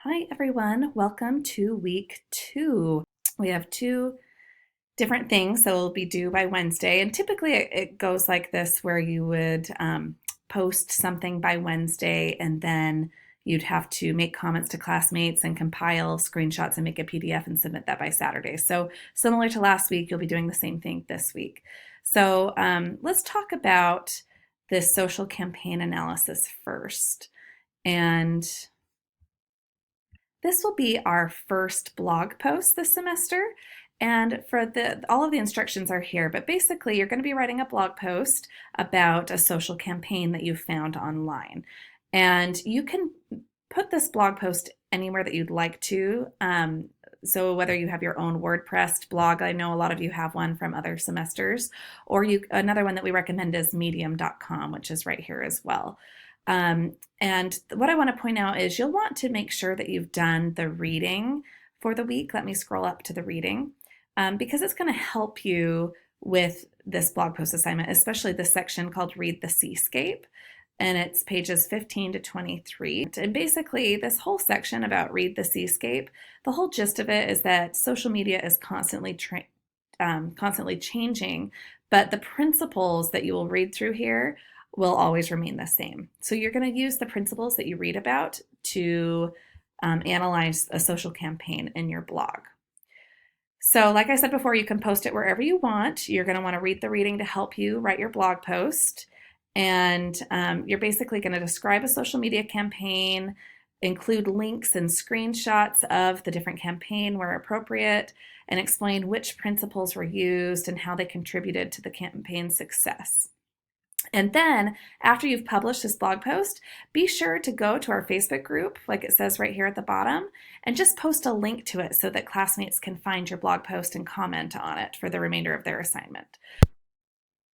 Hi everyone, welcome to week 2. We have 2 different things that will be due by Wednesday, and typically it goes like this where you would post something by Wednesday and then you'd have to make comments to classmates and compile screenshots and make a PDF and submit that by Saturday. So similar to last week, you'll be doing the same thing this week. So let's talk about this social campaign analysis first. And this will be our first blog post this semester. And for all of the instructions are here, but basically you're going to be writing a blog post about a social campaign that you found online. And you can put this blog post anywhere that you'd like to. So whether you have your own WordPress blog, I know a lot of you have one from other semesters, or another one that we recommend is medium.com, which is right here as well. And what I want to point out is you'll want to make sure that you've done the reading for the week. Let me scroll up to the reading because it's going to help you with this blog post assignment, especially this section called Read the Seascape. And it's pages 15 to 23. And basically this whole section about Read the Seascape, the whole gist of it is that social media is constantly changing, but the principles that you will read through here will always remain the same. So you're going to use the principles that you read about to analyze a social campaign in your blog. So like I said before, you can post it wherever you want. You're going to want to read the reading to help you write your blog post. And you're basically going to describe a social media campaign, include links and screenshots of the different campaign where appropriate, and explain which principles were used and how they contributed to the campaign's success. And then after you've published this blog post, be sure to go to our Facebook group, like it says right here at the bottom, and just post a link to it so that classmates can find your blog post and comment on it for the remainder of their assignment.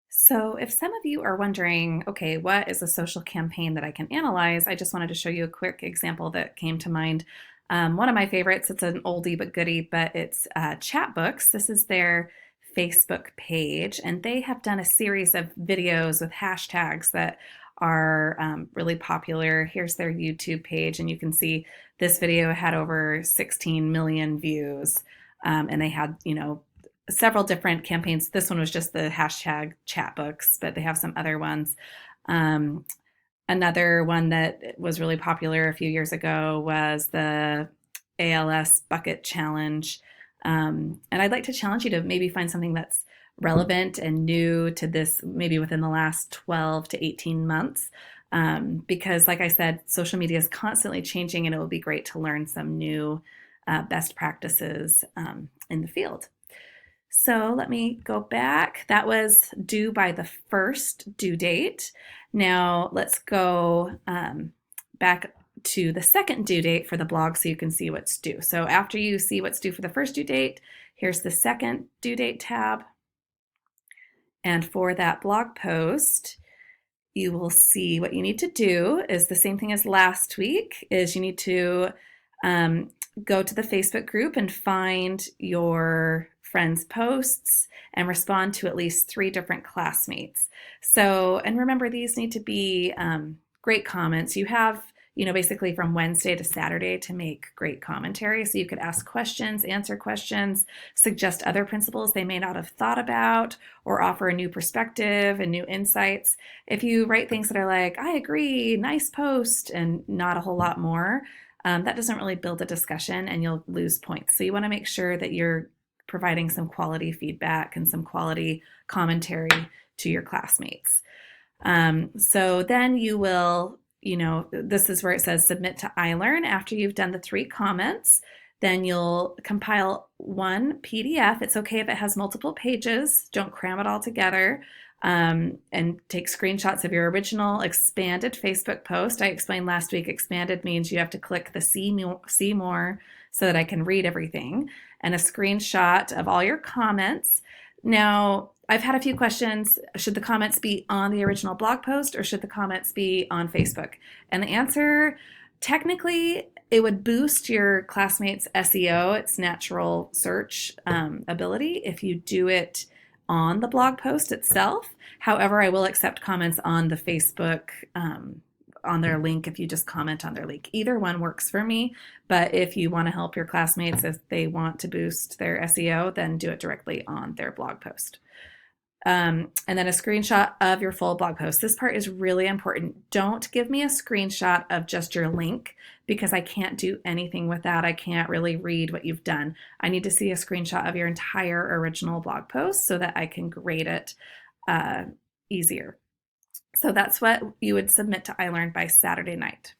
So if some of you are wondering, okay, what is a social campaign that I can analyze? I just wanted to show you a quick example that came to mind. One of my favorites, it's an oldie but goodie, but it's Chatbooks. This is their Facebook page, and they have done a series of videos with hashtags that are really popular. Here's their YouTube page, and you can see this video had over 16 million views, and they had, several different campaigns. This one was just the hashtag Chatbooks, but they have some other ones. Another one that was really popular a few years ago was the ALS Bucket Challenge. And I'd like to challenge you to maybe find something that's relevant and new to this, maybe within the last 12 to 18 months. Because like I said, social media is constantly changing, and it will be great to learn some new best practices in the field. So let me go back. That was due by the first due date. Now let's go back to the second due date for the blog so you can see what's due. So after you see what's due for the first due date, here's the second due date tab. And for that blog post, you will see what you need to do is the same thing as last week, is you need to go to the Facebook group and find your friends' posts and respond to at least 3 different classmates. So, and remember, these need to be great comments. You have, basically from Wednesday to Saturday to make great commentary. So you could ask questions, answer questions, suggest other principles they may not have thought about, or offer a new perspective and new insights. If you write things that are like, I agree, nice post, and not a whole lot more, that doesn't really build a discussion and you'll lose points. So you want to make sure that you're providing some quality feedback and some quality commentary to your classmates. So then you will, this is where it says submit to iLearn. After you've done the 3 comments, then you'll compile one PDF. It's okay if it has multiple pages. Don't cram it all together. And take screenshots of your original expanded Facebook post. I explained last week, expanded means you have to click the see more so that I can read everything, and a screenshot of all your comments. Now, I've had a few questions. Should the comments be on the original blog post or should the comments be on Facebook? And the answer, technically, it would boost your classmates' SEO, its natural search ability, if you do it on the blog post itself. However, I will accept comments on the Facebook on their link if you just comment on their link. Either one works for me, but if you want to help your classmates, if they want to boost their SEO, then do it directly on their blog post. And then a screenshot of your full blog post. This part is really important. Don't give me a screenshot of just your link because I can't do anything with that. I can't really read what you've done. I need to see a screenshot of your entire original blog post so that I can grade it easier. So that's what you would submit to iLearn by Saturday night.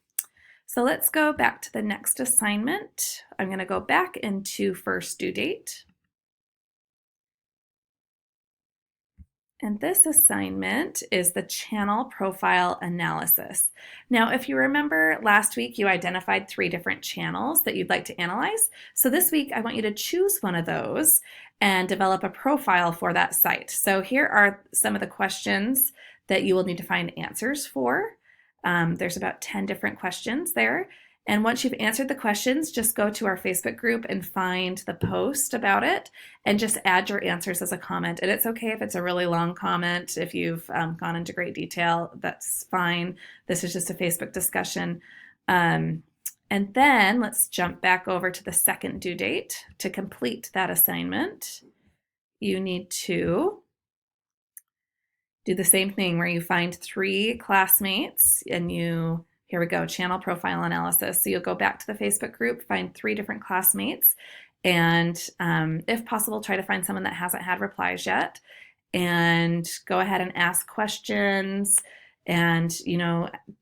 So let's go back to the next assignment. I'm going to go back into first due date. And this assignment is the channel profile analysis. Now, if you remember last week, you identified 3 different channels that you'd like to analyze. So this week, I want you to choose one of those and develop a profile for that site. So here are some of the questions that you will need to find answers for. There's about 10 different questions there. And once you've answered the questions, just go to our Facebook group and find the post about it and just add your answers as a comment. And it's okay if it's a really long comment. If you've gone into great detail, that's fine. This is just a Facebook discussion. And then let's jump back over to the second due date. To complete that assignment, you need to do the same thing where you find 3 classmates and here we go, channel profile analysis. So you'll go back to the Facebook group, find 3 different classmates, and if possible, try to find someone that hasn't had replies yet, and go ahead and ask questions and,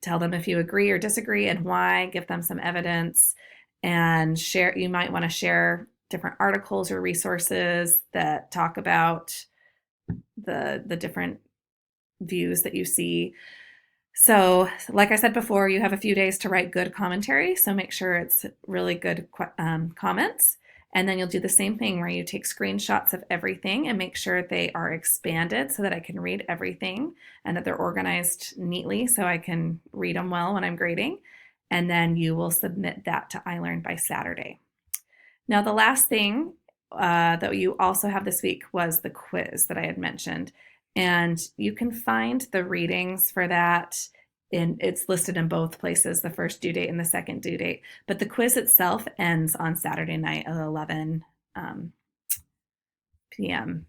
tell them if you agree or disagree and why, give them some evidence, and share. You might want to share different articles or resources that talk about the different views that you see. So like I said before, you have a few days to write good commentary, so make sure it's really good comments. And then you'll do the same thing where you take screenshots of everything and make sure they are expanded so that I can read everything and that they're organized neatly so I can read them well when I'm grading. And then you will submit that to iLearn by Saturday. Now, the last thing that you also have this week was the quiz that I had mentioned. And you can find the readings for that it's listed in both places, the first due date and the second due date. But the quiz itself ends on Saturday night at 11 p.m.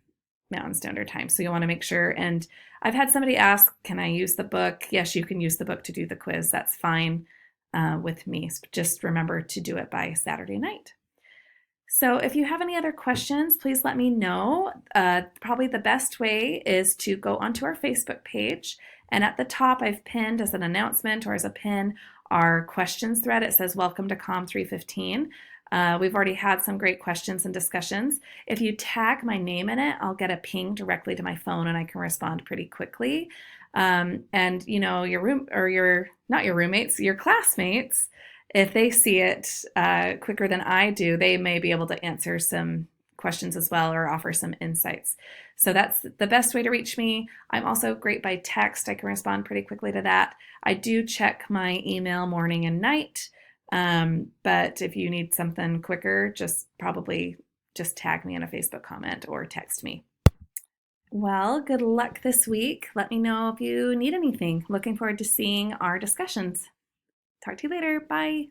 Mountain Standard Time. So you'll want to make sure. And I've had somebody ask, can I use the book? Yes, you can use the book to do the quiz. That's fine with me. Just remember to do it by Saturday night. So if you have any other questions, please let me know. Probably the best way is to go onto our Facebook page. And at the top, I've pinned as an announcement or as a pin our questions thread. It says, welcome to COM 315. We've already had some great questions and discussions. If you tag my name in it, I'll get a ping directly to my phone and I can respond pretty quickly. And your classmates, if they see it quicker than I do, they may be able to answer some questions as well or offer some insights. So that's the best way to reach me. I'm also great by text. I can respond pretty quickly to that. I do check my email morning and night, but if you need something quicker, probably just tag me in a Facebook comment or text me. Well, good luck this week. Let me know if you need anything. Looking forward to seeing our discussions. Talk to you later. Bye.